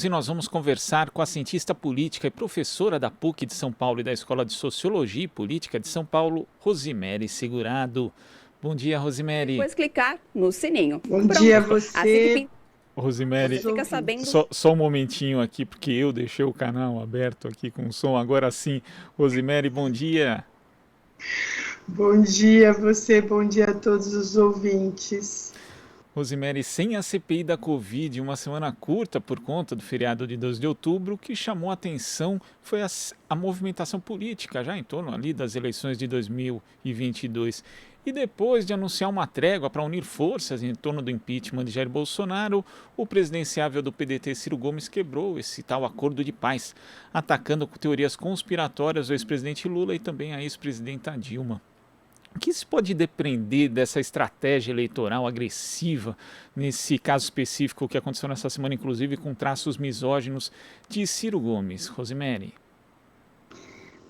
e nós vamos conversar com a cientista política e professora da PUC de São Paulo e da Escola de Sociologia e Política de São Paulo, Rosimere Segurado. Bom dia, Rosimere. Depois clicar no sininho. Bom dia a você. Rosimere, você fica sabendo... só um momentinho aqui, porque eu deixei o canal aberto aqui com o som. Agora sim, Rosimere, bom dia. Bom dia a você, bom dia a todos os ouvintes. Rosimere, sem a CPI da Covid, uma semana curta por conta do feriado de 12 de outubro, o que chamou a atenção foi a movimentação política, já em torno ali das eleições de 2022. E depois de anunciar uma trégua para unir forças em torno do impeachment de Jair Bolsonaro, o presidenciável do PDT, Ciro Gomes, quebrou esse tal acordo de paz, atacando com teorias conspiratórias o ex-presidente Lula e também a ex-presidenta Dilma. O que se pode depreender dessa estratégia eleitoral agressiva, nesse caso específico que aconteceu nessa semana, inclusive com traços misóginos de Ciro Gomes? Rosimere.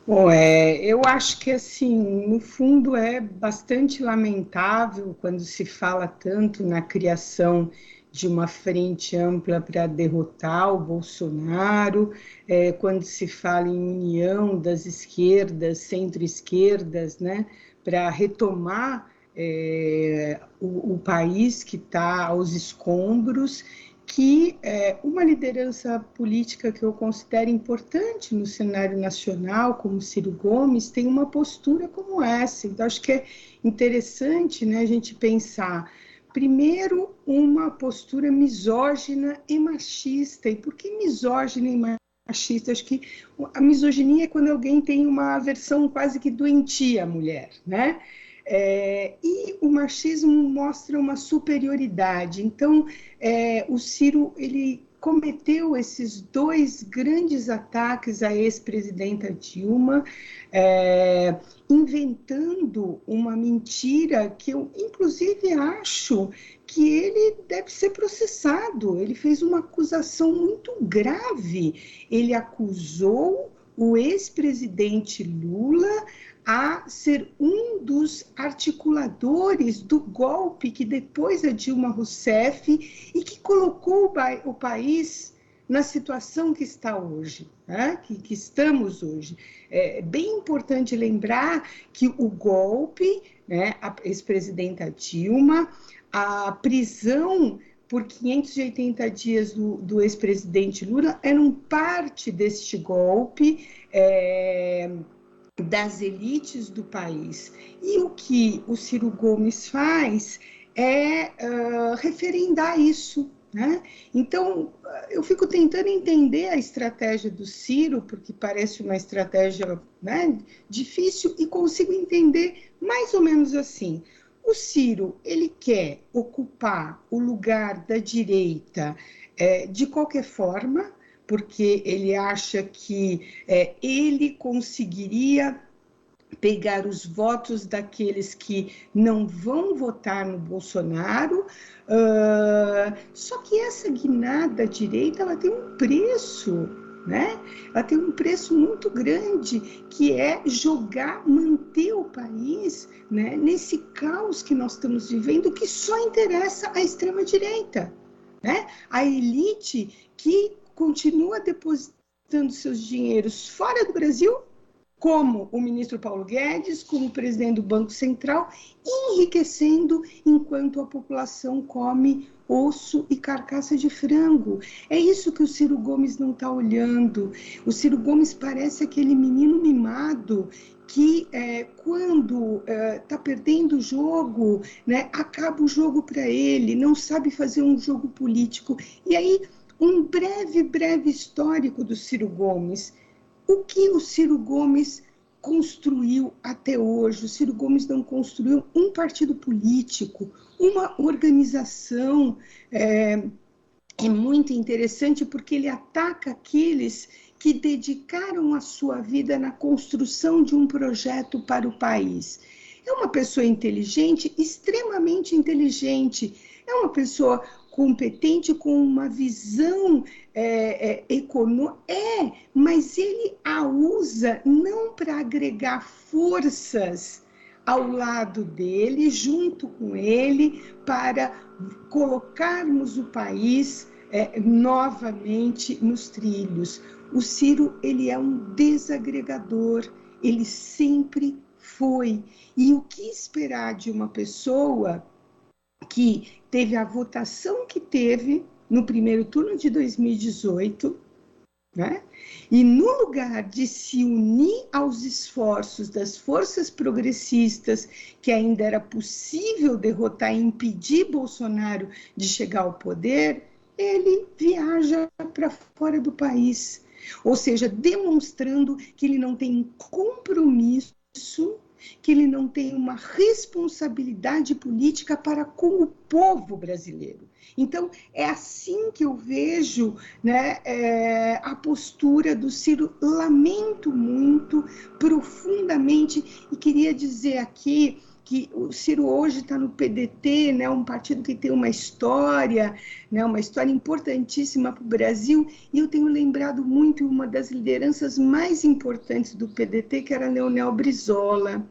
Bom, eu acho que, assim, no fundo é bastante lamentável quando se fala tanto na criação de uma frente ampla para derrotar o Bolsonaro, quando se fala em união das esquerdas, centro-esquerdas, né, para retomar o país que está aos escombros, que uma liderança política que eu considero importante no cenário nacional, como Ciro Gomes, tem uma postura como essa. Então, acho que é interessante, né, a gente pensar, primeiro, uma postura misógina e machista. E por que misógina e machista? Acho que a misoginia é quando alguém tem uma aversão quase que doentia à mulher, né? E o machismo mostra uma superioridade. Então, o Ciro, ele cometeu esses dois grandes ataques à ex-presidenta Dilma, inventando uma mentira que eu, inclusive, acho que ele deve ser processado. Ele fez uma acusação muito grave. Ele acusou o ex-presidente Lula a ser um dos articuladores do golpe que depois a Dilma Rousseff e que colocou o país na situação que está hoje, né? que estamos hoje. É bem importante lembrar que o golpe, né, a ex-presidenta Dilma, a prisão por 580 dias do ex-presidente Lula eram parte deste golpe, das elites do país. E o que o Ciro Gomes faz é referendar isso, né? Então, eu fico tentando entender a estratégia do Ciro, porque parece uma estratégia, né, difícil, e consigo entender mais ou menos assim. O Ciro, ele quer ocupar o lugar da direita de qualquer forma, porque ele acha que ele conseguiria pegar os votos daqueles que não vão votar no Bolsonaro, só que essa guinada à direita, ela tem um preço, né? Ela tem um preço muito grande, que é manter o país, né, nesse caos que nós estamos vivendo, que só interessa à extrema-direita, né? A elite que continua depositando seus dinheiros fora do Brasil, como o ministro Paulo Guedes, como o presidente do Banco Central, enriquecendo enquanto a população come osso e carcaça de frango. É isso que o Ciro Gomes não está olhando. O Ciro Gomes parece aquele menino mimado que quando está perdendo o jogo, né, acaba o jogo para ele, não sabe fazer um jogo político. E aí, um breve histórico do Ciro Gomes. O que o Ciro Gomes construiu até hoje? O Ciro Gomes não construiu um partido político, uma organização. É muito interessante porque ele ataca aqueles que dedicaram a sua vida na construção de um projeto para o país. É uma pessoa inteligente, extremamente inteligente, é uma pessoa competente, com uma visão econômica, mas ele a usa não para agregar forças ao lado dele, junto com ele, para colocarmos o país novamente nos trilhos. O Ciro, ele é um desagregador, ele sempre foi. E o que esperar de uma pessoa que teve a votação que teve no primeiro turno de 2018, né? E no lugar de se unir aos esforços das forças progressistas, que ainda era possível derrotar e impedir Bolsonaro de chegar ao poder, ele viaja para fora do país. Ou seja, demonstrando que ele não tem compromisso, que ele não tem uma responsabilidade política para com o povo brasileiro. Então, é assim que eu vejo, né, a postura do Ciro. Lamento muito, profundamente, e queria dizer aqui que o Ciro hoje está no PDT, né, um partido que tem uma história importantíssima para o Brasil, e eu tenho lembrado muito uma das lideranças mais importantes do PDT, que era Leonel Brizola.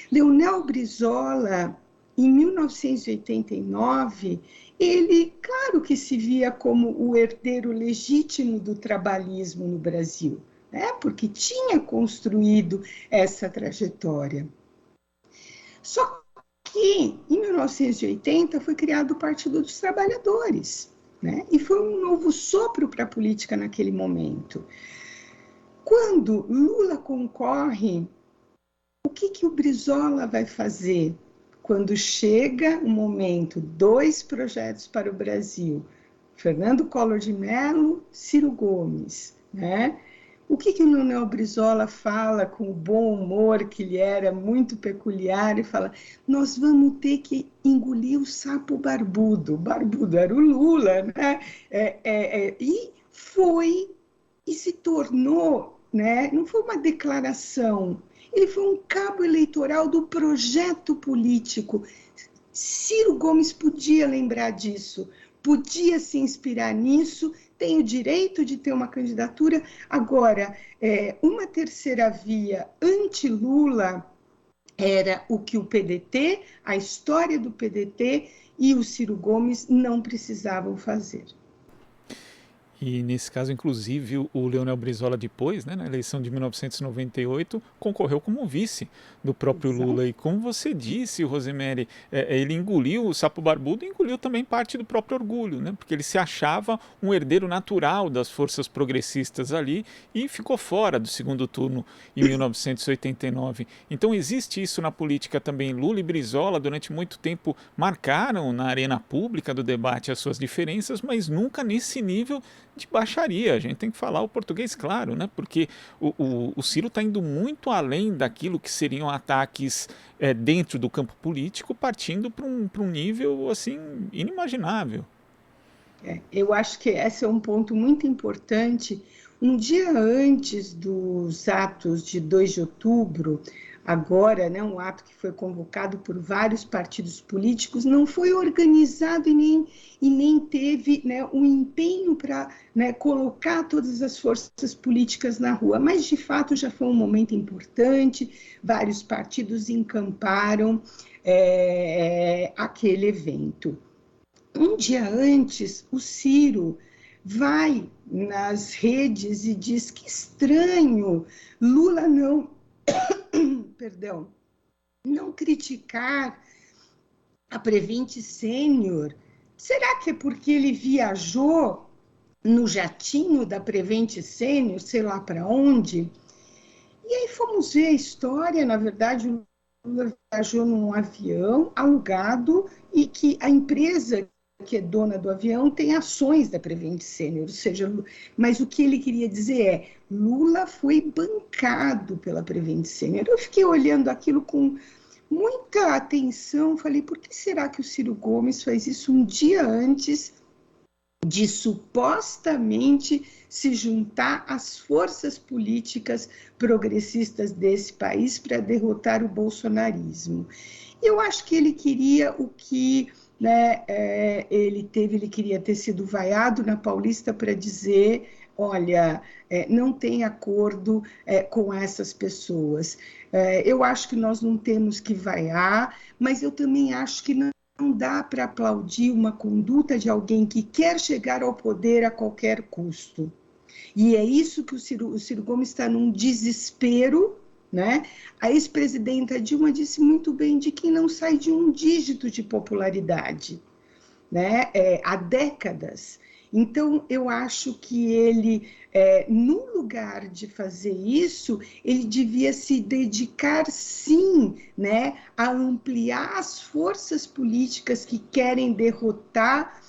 Leonel Brizola, em 1989, ele, claro que se via como o herdeiro legítimo do trabalhismo no Brasil, né? Porque tinha construído essa trajetória. Só que, em 1980, foi criado o Partido dos Trabalhadores, né? E foi um novo sopro para a política naquele momento. Quando Lula concorre, o que o Brizola vai fazer? Quando chega o momento, 2 projetos para o Brasil, Fernando Collor de Mello, Ciro Gomes, né? O que o Leonel Brizola fala com o bom humor que lhe era muito peculiar, e fala, nós vamos ter que engolir o sapo barbudo. O barbudo era o Lula, né? E foi, e se tornou, né? Não foi uma declaração, ele foi um cabo eleitoral do projeto político. Ciro Gomes podia lembrar disso, podia se inspirar nisso, tem o direito de ter uma candidatura. Agora, uma terceira via anti-Lula era o que o PDT, a história do PDT e o Ciro Gomes não precisavam fazer. E nesse caso, inclusive, o Leonel Brizola depois, né, na eleição de 1998, concorreu como vice do próprio Exato. Lula. E como você disse, Rosemary, ele engoliu o sapo barbudo e engoliu também parte do próprio orgulho, né, porque ele se achava um herdeiro natural das forças progressistas ali e ficou fora do segundo turno em 1989. Então existe isso na política também. Lula e Brizola, durante muito tempo, marcaram na arena pública do debate as suas diferenças, mas nunca nesse nível de baixaria. A gente tem que falar o português claro, né? Porque o Ciro está indo muito além daquilo que seriam ataques dentro do campo político, partindo para um nível assim inimaginável. Eu acho que esse é um ponto muito importante. Um dia antes dos atos de 2 de outubro, agora, né, um ato que foi convocado por vários partidos políticos, não foi organizado e nem teve, né, um empenho para, né, colocar todas as forças políticas na rua, mas de fato já foi um momento importante, vários partidos encamparam aquele evento. Um dia antes, o Ciro vai nas redes e diz que estranho, Lula não criticar a Prevent Senior. Será que é porque ele viajou no jatinho da Prevent Senior, sei lá para onde? E aí fomos ver a história. Na verdade, o Lula viajou num avião alugado e que a empresa que é dona do avião tem ações da Prevent Senior, ou seja, mas o que ele queria dizer é, Lula foi bancado pela Prevent Senior. Eu fiquei olhando aquilo com muita atenção, falei, por que será que o Ciro Gomes faz isso um dia antes de supostamente se juntar às forças políticas progressistas desse país para derrotar o bolsonarismo? Eu acho que ele queria o que, né, ele queria ter sido vaiado na Paulista para dizer, olha, não tem acordo com essas pessoas. Eu acho que nós não temos que vaiar, mas eu também acho que não dá para aplaudir uma conduta de alguém que quer chegar ao poder a qualquer custo. E é isso que o Ciro Gomes está num desespero, né? A ex-presidenta Dilma disse muito bem de quem não sai de um dígito de popularidade, né? Há décadas. Então, eu acho que ele, no lugar de fazer isso, ele devia se dedicar, sim, né, a ampliar as forças políticas que querem derrotar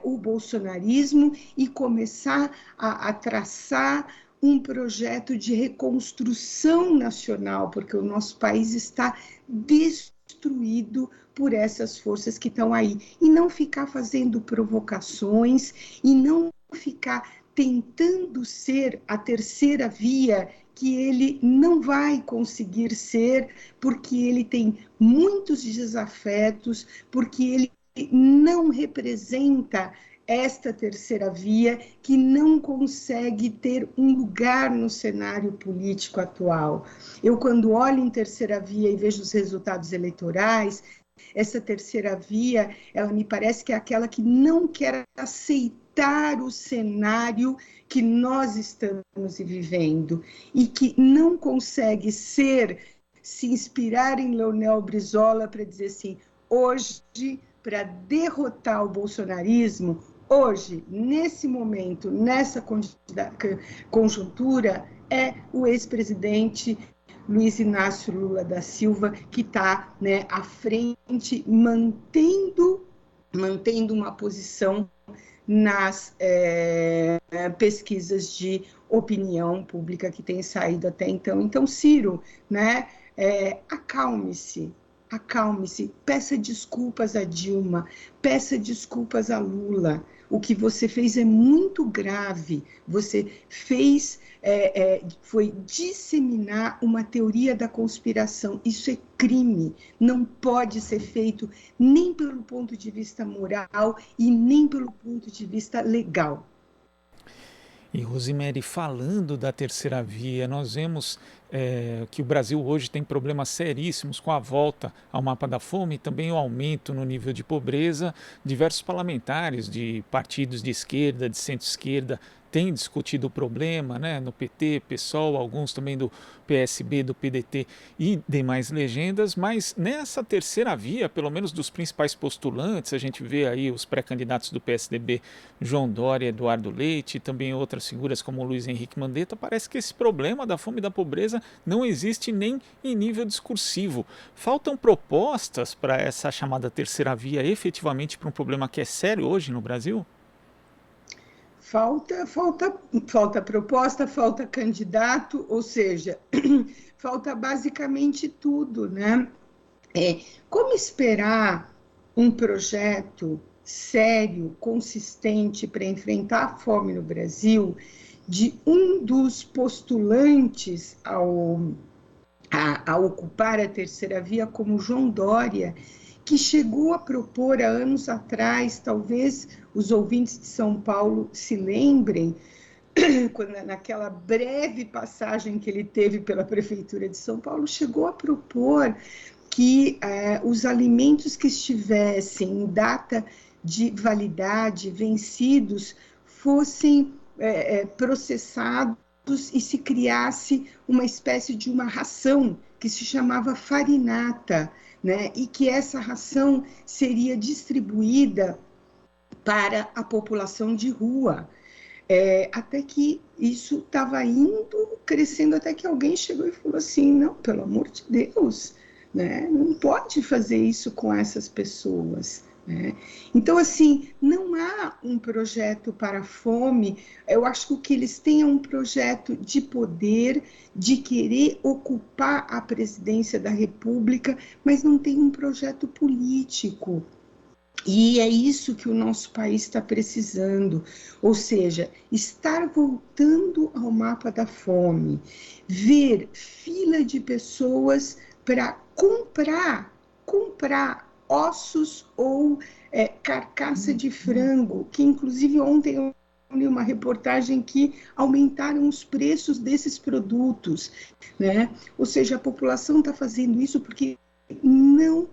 o bolsonarismo e começar a traçar um projeto de reconstrução nacional, porque o nosso país está destruído por essas forças que estão aí, e não ficar fazendo provocações, e não ficar tentando ser a terceira via, que ele não vai conseguir ser, porque ele tem muitos desafetos, porque ele não representa esta terceira via, que não consegue ter um lugar no cenário político atual. Eu, quando olho em terceira via e vejo os resultados eleitorais, essa terceira via, ela me parece que é aquela que não quer aceitar o cenário que nós estamos vivendo e que não consegue se inspirar em Leonel Brizola para dizer assim, hoje, para derrotar o bolsonarismo, hoje, nesse momento, nessa conjuntura, é o ex-presidente Luiz Inácio Lula da Silva, que está, né, à frente, mantendo uma posição nas pesquisas de opinião pública que tem saído até então. Então, Ciro, né, acalme-se, peça desculpas a Dilma, peça desculpas a Lula. O que você fez é muito grave. Você foi disseminar uma teoria da conspiração. Isso é crime. Não pode ser feito nem pelo ponto de vista moral e nem pelo ponto de vista legal. E Rosemary, falando da terceira via, nós vemos que o Brasil hoje tem problemas seríssimos com a volta ao mapa da fome e também o aumento no nível de pobreza. Diversos parlamentares de partidos de esquerda, de centro-esquerda, têm discutido o problema, né, no PT, PSOL, alguns também do PSB, do PDT e demais legendas, mas nessa terceira via, pelo menos dos principais postulantes, a gente vê aí os pré-candidatos do PSDB, João Dória, Eduardo Leite, e também outras figuras como Luiz Henrique Mandetta, parece que esse problema da fome e da pobreza não existe nem em nível discursivo. Faltam propostas para essa chamada terceira via efetivamente para um problema que é sério hoje no Brasil? Falta proposta, falta candidato, ou seja, falta basicamente tudo, né? Como esperar um projeto sério, consistente para enfrentar a fome no Brasil de um dos postulantes a ocupar a terceira via, como João Dória, que chegou a propor há anos atrás, talvez os ouvintes de São Paulo se lembrem, naquela breve passagem que ele teve pela Prefeitura de São Paulo, chegou a propor que os alimentos que estivessem em data de validade, vencidos, fossem processados e se criasse uma espécie de uma ração que se chamava farinata, né? E que essa ração seria distribuída para a população de rua. Até que isso estava indo, crescendo, até que alguém chegou e falou assim, não, pelo amor de Deus, né? Não pode fazer isso com essas pessoas. Né? Então, assim, não há um projeto para a fome. Eu acho que o que eles têm é um projeto de poder, de querer ocupar a presidência da República, mas não tem um projeto político. E é isso que o nosso país está precisando, ou seja, estar voltando ao mapa da fome, ver fila de pessoas para comprar ossos ou carcaça de frango, que inclusive ontem eu li uma reportagem que aumentaram os preços desses produtos, né? Ou seja, a população está fazendo isso porque não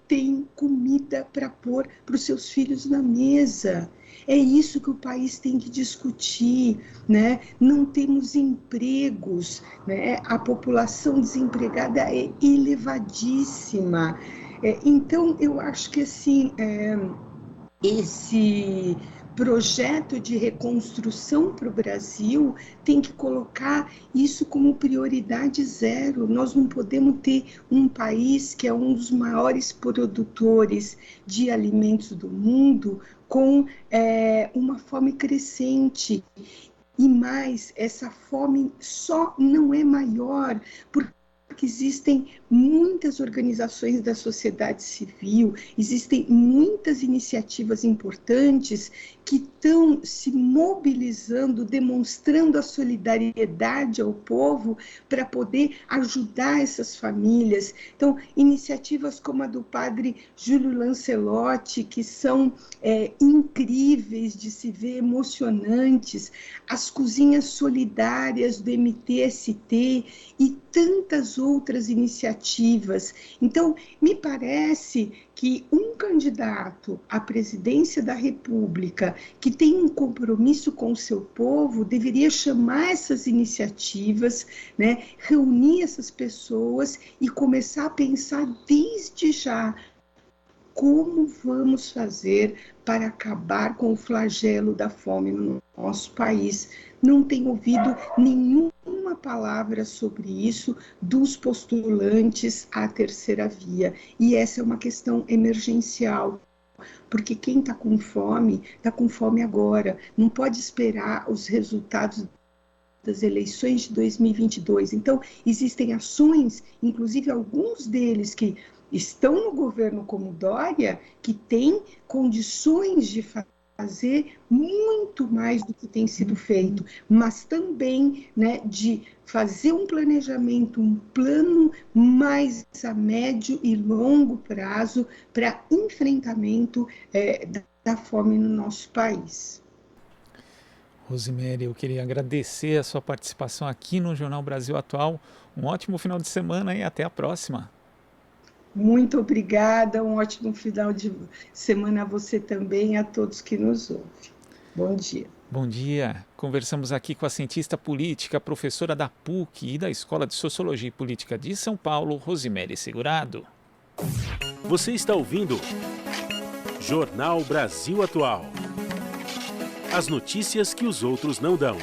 têm comida para pôr para os seus filhos na mesa. É isso que o país tem que discutir, né? Não temos empregos, né? A população desempregada é elevadíssima. Então, eu acho que assim, esse projeto de reconstrução para o Brasil tem que colocar isso como prioridade zero. Nós não podemos ter um país que é um dos maiores produtores de alimentos do mundo com uma fome crescente. E mais, essa fome só não é maior porque existem muitas organizações da sociedade civil, existem muitas iniciativas importantes que estão se mobilizando, demonstrando a solidariedade ao povo para poder ajudar essas famílias. Então, iniciativas como a do padre Júlio Lancelotti, que são incríveis de se ver, emocionantes, as cozinhas solidárias do MTST e tantas outras iniciativas. Então, me parece que um candidato à presidência da República que tem um compromisso com o seu povo deveria chamar essas iniciativas, né, reunir essas pessoas e começar a pensar desde já como vamos fazer para acabar com o flagelo da fome no nosso país. Não tenho ouvido nenhuma palavra sobre isso dos postulantes à terceira via. E essa é uma questão emergencial, porque quem está com fome agora. Não pode esperar os resultados das eleições de 2022. Então, existem ações, inclusive alguns deles que estão no governo como Dória, que têm condições de fazer muito mais do que tem sido feito, mas também, né, de fazer um planejamento, um plano mais a médio e longo prazo para enfrentamento da fome no nosso país. Rosemary, eu queria agradecer a sua participação aqui no Jornal Brasil Atual. Um ótimo final de semana e até a próxima. Muito obrigada, um ótimo final de semana a você também e a todos que nos ouvem. Bom dia. Bom dia. Conversamos aqui com a cientista política, professora da PUC e da Escola de Sociologia e Política de São Paulo, Rosemary Segurado. Você está ouvindo Jornal Brasil Atual. As notícias que os outros não dão.